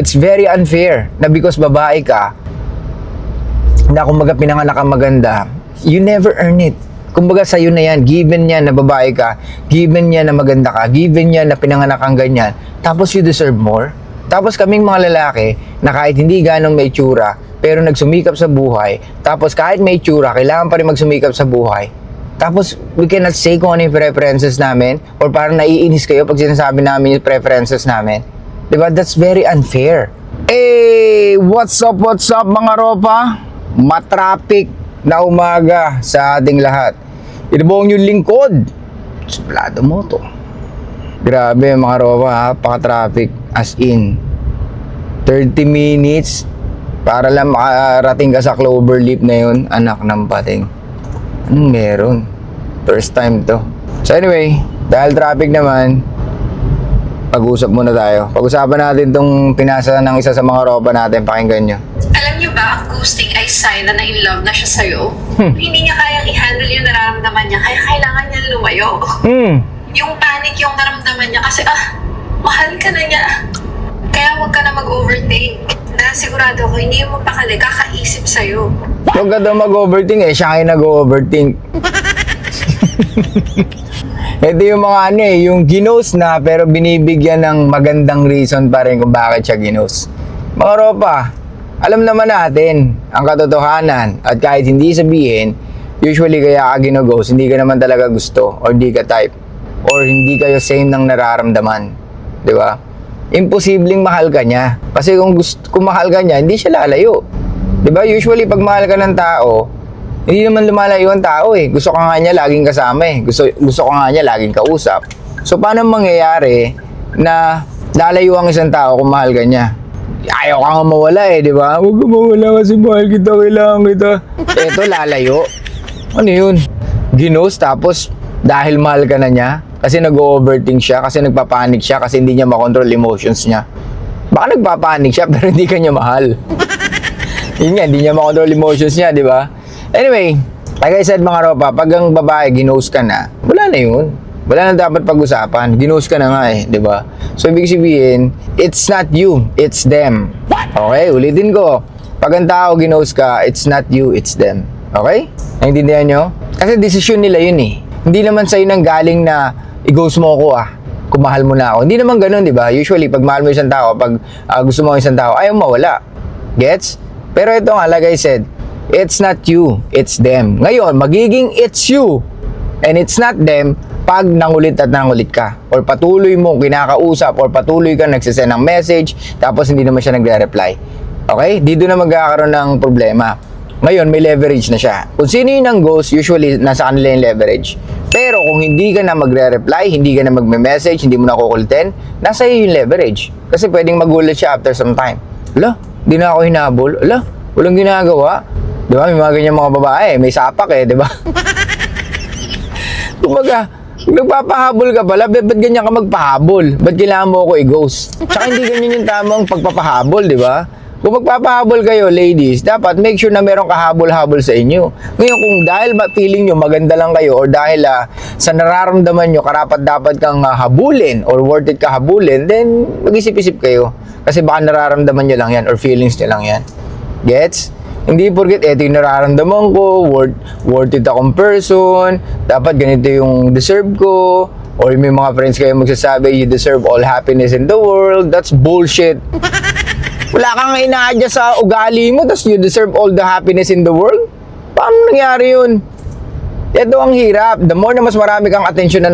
It's very unfair na because babae ka, na kumbaga pinanganak ka maganda, you never earn it. Kumbaga sa'yo na yan, given yan na babae ka, given yan na maganda ka, given yan na pinanganak kang ganyan, tapos you deserve more. Tapos kaming mga lalaki, na kahit hindi ganong may tsura, pero nagsumikap sa buhay, tapos kahit may tsura, kailangan pa rin magsumikap sa buhay. Tapos we cannot say kung ano yung preferences namin, or parang naiinis kayo pag sinasabi namin yung preferences namin. Diba? That's very unfair. Hey, what's up mga ropa? Matraffic na umaga sa ating lahat. Ito po ang yung lingkod. Suplado mo to. Grabe mga ropa, paka-traffic. As in 30 minutes para lang makarating ka sa Cloverleaf na yun. Anak ng pating. Anong meron? First time to. So anyway, dahil traffic naman, pag-usap muna tayo. Pag-usapan natin tong pinasa ng isa sa mga ropa natin. Pakinggan nyo. Alam niyo ba, ang ghosting ay sign na in love na siya sa'yo? Hindi niya kayang i-handle yung nararamdaman niya, kaya kailangan niya lumayo. Yung panic yung naramdaman niya kasi, mahal ka na niya. Kaya huwag ka na mag-overthink. Dahil sigurado ko, hindi mo mapakali, kakaisip sa'yo. Huwag ka daw mag-overthink siya kayo nag-overthink. Ito yung mga yung ginos na pero binibigyan ng magandang reason pa rin kung bakit siya ginos. Mga ropa, alam naman natin ang katotohanan at kahit hindi sabihin, usually kaya ka ginoghost, hindi ka naman talaga gusto or hindi ka type or hindi kayo same ng nararamdaman. Di ba? Imposibleng mahal ka niya. Kasi kung mahal ka niya, hindi siya lalayo. Di ba? Usually pag mahal ka ng tao, hindi naman lumalayo ang tao eh. Gusto ka nga niya laging kasama eh. Gusto ka nga niya laging kausap. So paano mangyayari na lalayo ang isang tao kung mahal ka niya? Ayaw ka nga mawala eh, di ba? Huwag ka mawala kasi mahal kita, kailangan kita. Eto, lalayo. Ano yun? Ginos, tapos dahil mahal ka na niya, kasi nag-overthink siya, kasi nagpapanik siya, kasi hindi niya makontrol emotions niya. Baka nagpapanik siya, pero hindi ka niya mahal. Yun nga, hindi niya makontrol emotions niya, di ba? Anyway, like I said mga ropa, pag ang babae ginost ka na, wala na yun. Wala na dapat pag-usapan. Ginost ka na nga eh, di ba? So, ibig sabihin, it's not you, it's them. Okay, ulitin ko. Pag ang tao ginost ka, it's not you, it's them. Okay? Naintindihan nyo? Kasi desisyon nila yun eh. Hindi naman sa'yo nang galing na i-ghost mo ako kung mahal mo na ako. Hindi naman ganun, di ba? Usually, pag mahal mo isang tao, pag gusto mo isang tao, ayaw mawala. Gets? Pero ito nga, like I said, it's not you, it's them. Ngayon, magiging it's you and it's not them pag nangulit at nangulit ka. Or patuloy mo kinakausap or patuloy ka nagsisend ng message tapos hindi naman siya nagre-reply. Okay? Dito na magkakaroon ng problema. Ngayon, may leverage na siya. Kung sino yung nang-ghost, usually nasa kanila yung leverage. Pero kung hindi ka na magre-reply, hindi ka na magme-message, hindi mo na kukulitin, nasa iyo yung leverage. Kasi pwedeng magulat siya after some time. Ala, di na ako hinabol. Ala, walang ginagawa. Di ba? May mga ganyan mga babae. May sapak eh, di ba? Kumbaga, nagpapahabol ka pala, ba't ganyan ka magpahabol? Ba't kailangan mo ako i-ghost? Tsaka hindi ganyan yung tamang pagpapahabol, di ba? Kung magpapahabol kayo, ladies, dapat make sure na meron kahabol-habol sa inyo. Ngayon, kung dahil feeling nyo maganda lang kayo or dahil sa nararamdaman nyo, karapat dapat kang habulin or worth it ka habulin, then mag-isip-isip kayo. Kasi baka nararamdaman nyo lang yan or feelings nyo lang yan. Gets? Hindi porket eto yung nararamdaman ko, worth it akong person, dapat ganito yung deserve ko, or may mga friends kayo magsasabi, you deserve all happiness in the world. That's bullshit. Wala kang ina-adjust sa ugali mo, tapos you deserve all the happiness in the world? Paano nangyari yun? Ito ang hirap. The more na mas marami kang attention na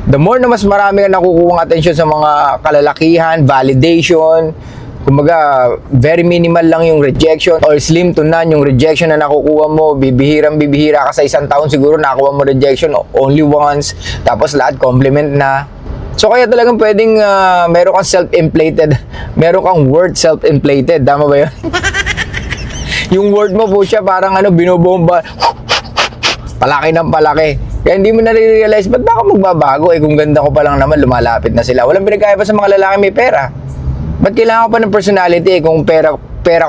the more na mas marami kang nakukuha attention sa mga kalalakihan, validation, kumbaga, very minimal lang yung rejection or slim to none yung rejection na nakukuha mo. Bibihira ka sa isang taon, siguro nakuha mo rejection only once. Tapos lahat compliment na. So kaya talagang pwedeng meron kang self-inflated, meron kang word self-inflated. Tama ba yun? Yung word mo po siya parang binobomba. Palaki ng palaki. Kaya hindi mo na-realize, ba't baka magbabago? Kung ganda ko pa lang naman, lumalapit na sila. Walang pinagkaya pa sa mga lalaki may pera. Ba't kailangan ko pa ng personality kung pera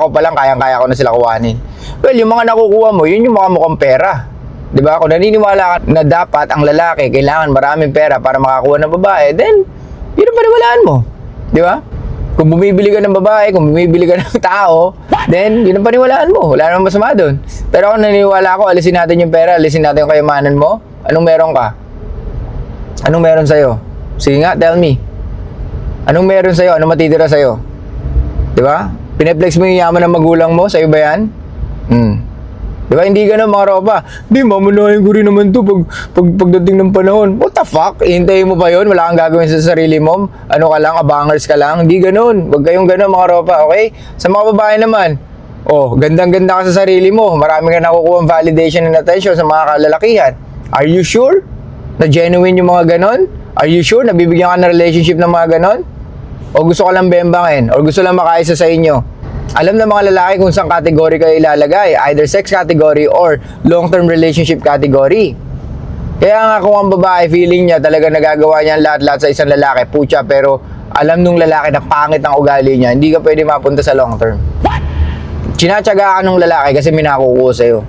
ko pa lang, kayang-kaya ko na sila kuhanin? Well, yung mga nakukuha mo, yun yung mga mukhang pera. Diba? Kung naniniwala ka na dapat ang lalaki kailangan maraming pera para makakuha ng babae, then, yun ang paniwalaan mo. Diba? Kung bumibili ka ng babae, kung bumibili ka ng tao, then yun ang paniwalaan mo. Wala namang masama doon. Pero kung naniniwala ako, alisin natin yung pera, alisin natin yung kayamanan mo, anong meron ka? Anong meron sa'yo? Sige nga, tell me. Anong meron sa'yo? Anong matitira sa'yo? Di ba? Pineplex mo yung yaman ng magulang mo, sa'yo ba yan? Di ba? Hindi ganun mga ropa. Di, mamanahin ko rin naman to pagdating ng panahon. What the fuck? Ihintayin mo pa yun? Wala kang gagawin sa sarili mo? Ano ka lang? Abangers ka lang? Hindi ganun. Huwag kayong ganun mga ropa, okay? Sa mga babae naman, oh, gandang-ganda ka sa sarili mo. Marami ka nakukuha validation and attention sa mga kalalakihan. Are you sure na genuine yung mga ganun? Are you sure na bibigyan ka ng relationship ng mga ganun? O gusto ka lang bembangin? O gusto lang makaisa sa inyo? Alam ng mga lalaki kung saan category kayo ilalagay, either sex category or long-term relationship category. Kaya nga kung ang babae feeling niya talaga nagagawa niya lahat-lahat sa isang lalaki, pucha, pero alam nung lalaki na pangit ang ugali niya, hindi ka pwede mapunta sa long-term. Sinatsaga ka nung lalaki kasi may nakukuha sa'yo.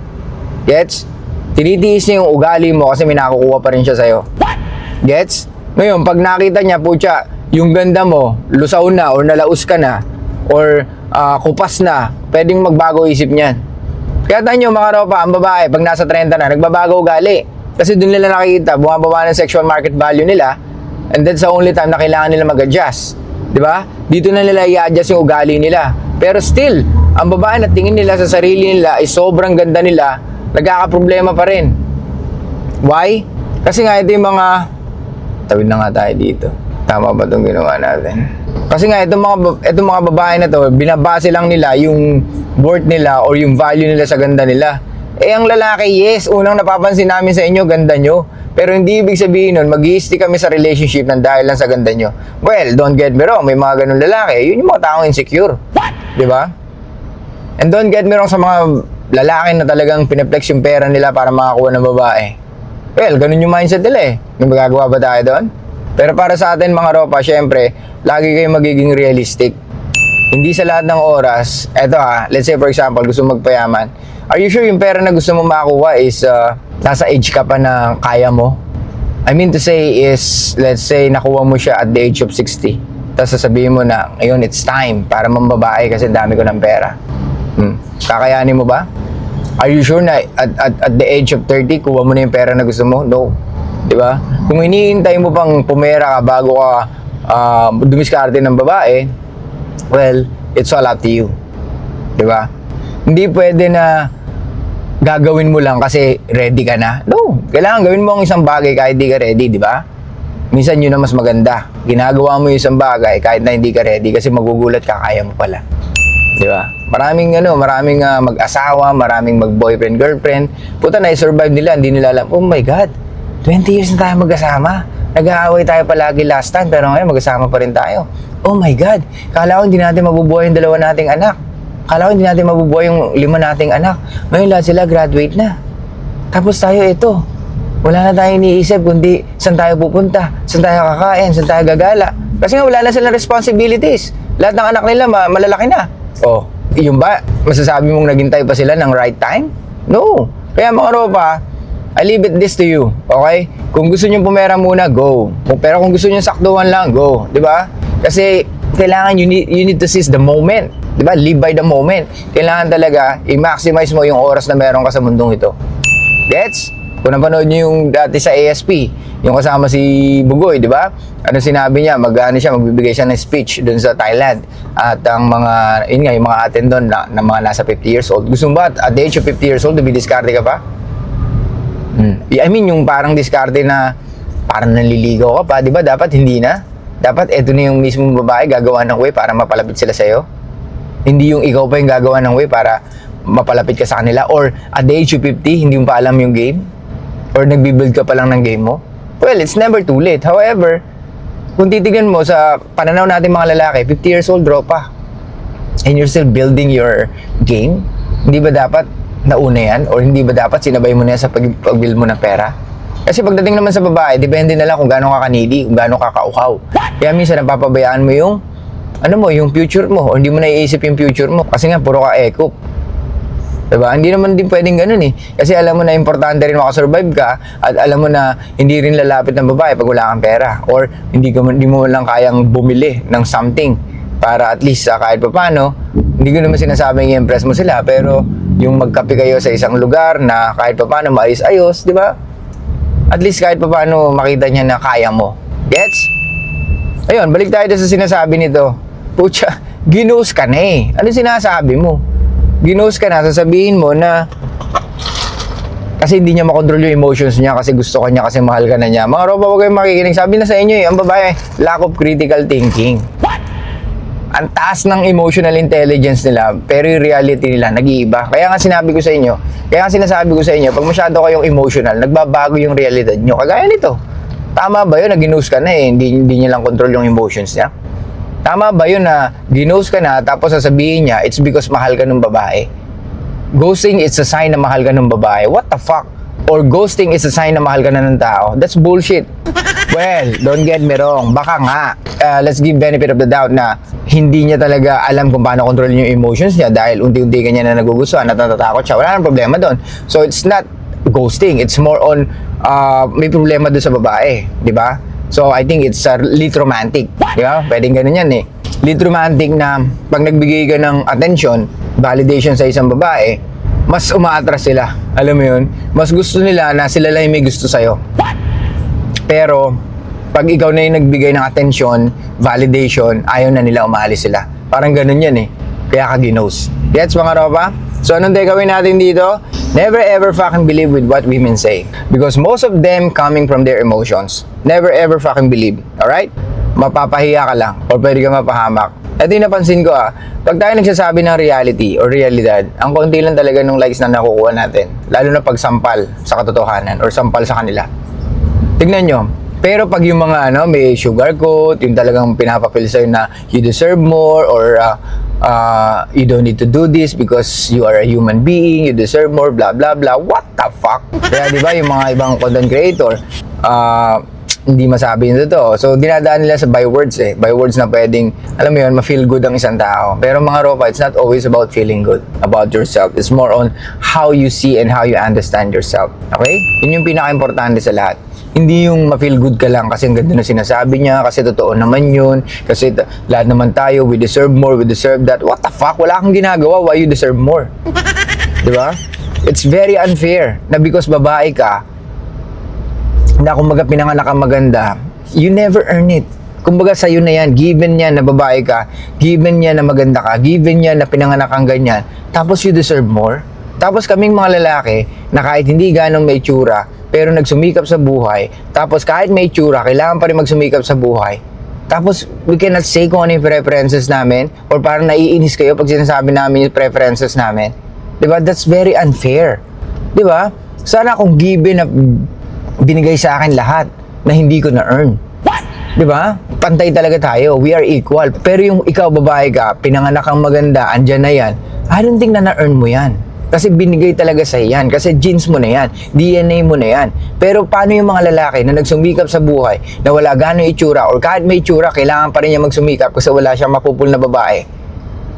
Gets? Tinitiis niya yung ugali mo kasi may nakukuha pa rin siya sa'yo. Gets? Ngayon, pag nakita niya, pucha, yung ganda mo, lusaw na or nalaus ka na, or kupas na, pwedeng magbago isip niyan. Kaya tayo nyo mga ropa, ang babae, pag nasa 30 na, nagbabago ugali. Kasi doon nila nakikita, bumababa ng sexual market value nila, and that's the only time na kailangan nila mag-adjust. Diba? Dito na nila i-adjust yung ugali nila. Pero still, ang babae na tingin nila sa sarili nila ay sobrang ganda nila, nagkakaproblema pa rin. Why? Kasi nga ito yung mga... Tawid na nga tayo dito. Tama ba itong ginawa natin? Kasi nga, itong mga babae na to, binabase lang nila yung worth nila or yung value nila sa ganda nila. Eh, ang lalaki, yes, unang napapansin namin sa inyo, ganda nyo. Pero hindi ibig sabihin nun, mag-i-stick kami sa relationship ng dahil lang sa ganda nyo. Well, don't get me wrong, may mga ganun lalaki. Yun yung mga taong insecure. Diba? And don't get me wrong sa mga lalaki na talagang pinaplex yung pera nila para makakuha ng babae. Well, ganun yung mindset nila eh. May magagawa ba tayo doon? Pero para sa atin mga ropa, syempre, lagi kayong magiging realistic. Hindi sa lahat ng oras, eto let's say for example, gusto mong magpayaman. Are you sure yung pera na gusto mong makakuha is nasa age ka pa na kaya mo? I mean to say is, let's say, nakuha mo siya at the age of 60. Tapos sasabihin mo na, ngayon it's time para mambabae kasi dami ko ng pera. Kakayanin mo ba? Are you sure na at the age of 30, kuha mo na yung pera na gusto mo? No. Diba? Kung iniintay mo pang pumera ka bago ka dumiskarte ng babae, well, it's all up to you. Diba? Hindi pwede na gagawin mo lang kasi ready ka na. No. Kailangan gawin mo ang isang bagay kahit di ka ready, diba? Minsan yun na mas maganda. Ginagawa mo yung isang bagay kahit na hindi ka ready kasi magugulat ka, kaya mo pala. Diba? Maraming mag-asawa, maraming mag-boyfriend, girlfriend. Puta na, i-survive nila, hindi nila alam, oh my God, 20 years na tayo mag-asama. Nag-aaway tayo palagi last time, pero ngayon mag-asama pa rin tayo. Oh my God, kala ko hindi natin mabubuhay yung 2 nating anak. Kala ko hindi natin mabubuhay yung 5 nating anak. Ngayon lahat sila graduate na. Tapos tayo ito. Wala na tayong iniisip kundi saan tayo pupunta, saan tayo kakain, saan tayo gagala. Kasi nga wala na silang responsibilities. Lahat ng anak nila malalaki na. Oh, yung ba, masasabi mong naghintay pa sila ng right time? No. Kaya mga ropa, I leave it this to you, okay? Kung gusto nyo pumera muna, go. Pero kung gusto nyo saktuhan lang, go. Diba? Kasi kailangan you need to seize the moment. Diba? Live by the moment. Kailangan talaga i-maximize mo yung oras na meron ka sa mundong ito. Gets? Kung napanood nyo yung dati sa ASP, yung kasama si Bugoy, di ba? Ano sinabi niya? Magbibigay siya ng speech dun sa Thailand. At ang mga, yung mga atin doon na mga nasa 50 years old. Gusto mo ba at the age of 50 years old, diskarte ka pa? I mean, yung parang diskarte na parang nanliligaw ka pa, di ba? Dapat hindi na. Dapat eto na yung mismong babae gagawa ng way para mapalapit sila sa'yo. Hindi yung ikaw pa yung gagawa ng way para mapalapit ka sa kanila. Or at the age of 50, hindi mo pa alam yung game. Or nagbibuild ka pa lang ng game mo. Well, it's never too late. However, kung titignan mo sa pananaw natin mga lalaki, 50 years old, pa. And you're still building your game, hindi ba dapat nauna yan? Or hindi ba dapat sinabay mo na yan sa pag-build mo ng pera? Kasi pagdating naman sa babae, depende na lang kung gaano ka kanidi, kung gaano ka kaukaw. Kaya minsan napapabayaan mo yung yung future mo, o hindi mo naiisip yung future mo. Kasi nga, puro ka ekop. Diba? Hindi naman din pwedeng ganun eh. Kasi alam mo na importante rin makasurvive ka at alam mo na hindi rin lalapit ng babae pag wala kang pera or hindi mo lang kayang bumili ng something Para at least kahit pa paano, hindi ko naman sinasabing i-impress mo sila, pero yung magkape kayo sa isang lugar na kahit pa paano maayos-ayos, di ba? At least kahit pa paano makita niya na kaya mo. Gets? Ayun, balik tayo sa sinasabi nito. Pucha, ginose ka na eh. Ano sinasabi mo? Ginose ka na, sasabihin mo na kasi hindi niya makontrol yung emotions niya kasi gusto ka niya, kasi mahal ka na niya. Mga ropa, huwag kayong makikinig. Sabi na sa inyo ang babae, lack of critical thinking. What? Ang taas ng emotional intelligence nila, pero yung reality nila, nag-iiba. Kaya nga sinasabi ko sa inyo, pag masyado kayong emotional, nagbabago yung realidad nyo. Kagaya nito. Tama ba yun na ginose ka na eh, hindi niya lang control yung emotions niya? Tama ba yun na ginose ka na, tapos sasabihin niya, it's because mahal ka ng babae? Ghosting is a sign na mahal ka ng babae. What the fuck? Or ghosting is a sign na mahal ka na ng tao. That's bullshit. Well, don't get me wrong. Baka nga, let's give benefit of the doubt na hindi niya talaga alam kung paano kontrolin yung emotions niya dahil unti-unti ka niya na nagugustuhan at natatakot siya. Wala nang problema doon. So, it's not ghosting. It's more on may problema doon sa babae. Di ba? So, I think it's least romantic. Di ba? Pwedeng ganun yan eh. Least romantic na pag nagbigay ka ng attention, validation sa isang babae, mas umaatras sila. Alam mo yun? Mas gusto nila na sila lang yung may gusto sa'yo. Pero, pag ikaw na yung nagbigay ng attention, validation, ayaw na nila, umaalis sila. Parang ganun yan eh. Kaya ka ginose. Gets mga ropa? So, anong takeaway natin dito? Never ever fucking believe with what women say. Because most of them coming from their emotions. Never ever fucking believe. Alright? Mapapahiya ka lang or pwede ka mapahamak. Ito yung napansin ko pag tayo nagsasabi ng reality or realidad, ang konti lang talaga nung likes na nakukuha natin. Lalo na pag sampal sa katotohanan or sampal sa kanila. Tignan nyo. Pero pag yung mga may sugarcoat, yung talagang pinapapil sa'yo na you deserve more or you don't need to do this because you are a human being, you deserve more, blah blah blah. What the fuck? Kaya di ba yung mga ibang content creator, hindi masabi yun totoo. So, dinadaan nila sa bywords eh. Bywords na pwedeng, alam mo yun, ma-feel good ang isang tao. Pero mga ropa, it's not always about feeling good about yourself. It's more on how you see and how you understand yourself. Okay? Yun yung pinaka-importante sa lahat. Hindi yung ma-feel good ka lang kasi ang ganda na sinasabi niya, kasi totoo naman yun, kasi lahat naman tayo, we deserve more, we deserve that. What the fuck? Wala kang ginagawa, why you deserve more? Diba? It's very unfair na because babae ka, na kumbaga pinanganak kang maganda, you never earn it. Kumbaga sa'yo na yan, given yan na babae ka, given yan na maganda ka, given yan na pinanganak kang ganyan, tapos you deserve more. Tapos kaming mga lalaki, na kahit hindi ganong may tsura, pero nagsumikap sa buhay, tapos kahit may tsura, kailangan pa rin magsumikap sa buhay. Tapos we cannot say kung ano yung preferences namin, or parang naiinis kayo pag sinasabi namin yung preferences namin. Diba? That's very unfair. Diba? Sana kung given na binigay sa akin lahat na hindi ko na-earn. What? Diba? Pantay talaga tayo. We are equal. Pero yung ikaw, babae ka, pinanganak kang maganda, andyan na yan, I don't think na na-earn mo yan. Kasi binigay talaga sa yan. Kasi genes mo na yan. DNA mo na yan. Pero paano yung mga lalaki na nagsumikap sa buhay, na wala gano'ng itsura, or kahit may itsura, kailangan pa rin niya magsumikap kasi wala siyang mapupul na babae.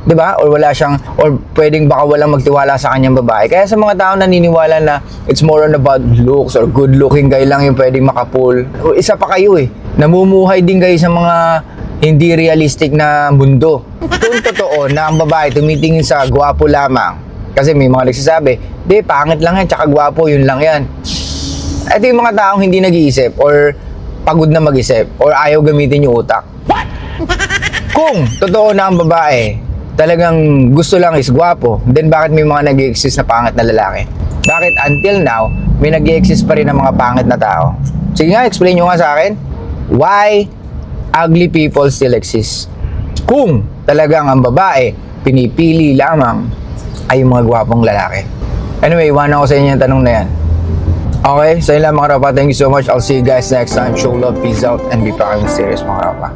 Diba? Or wala siyang, or pwedeng baka walang magtiwala sa kanyang babae. Kaya sa mga tao naniniwala na it's more on about looks or good looking guy lang yung pwedeng makapul. O isa pa kayo eh. Namumuhay din kayo sa mga hindi realistic na mundo. Kung totoo na ang babae tumitingin sa gwapo lamang, kasi may mga nagsasabi, di, pangit lang yan, tsaka gwapo, yun lang yan. Ito yung mga taong hindi nag-iisip or pagod na mag-isip or ayaw gamitin yung utak. What? Kung totoo na ang babae, talagang gusto lang is gwapo, then bakit may mga nag-i-exist na pangit na lalaki? Bakit until now, may nag-i-exist pa rin ng mga pangit na tao? Sige nga, explain nyo nga sa akin. Why ugly people still exist? Kung talagang ang babae, pinipili lamang ay yung mga gwapong lalaki. Anyway, iwan ako sa inyo yung tanong na yan. Okay, sa inyo lang mga rapa. Thank you so much. I'll see you guys next time. Show love, peace out, and be fucking serious mga rapa.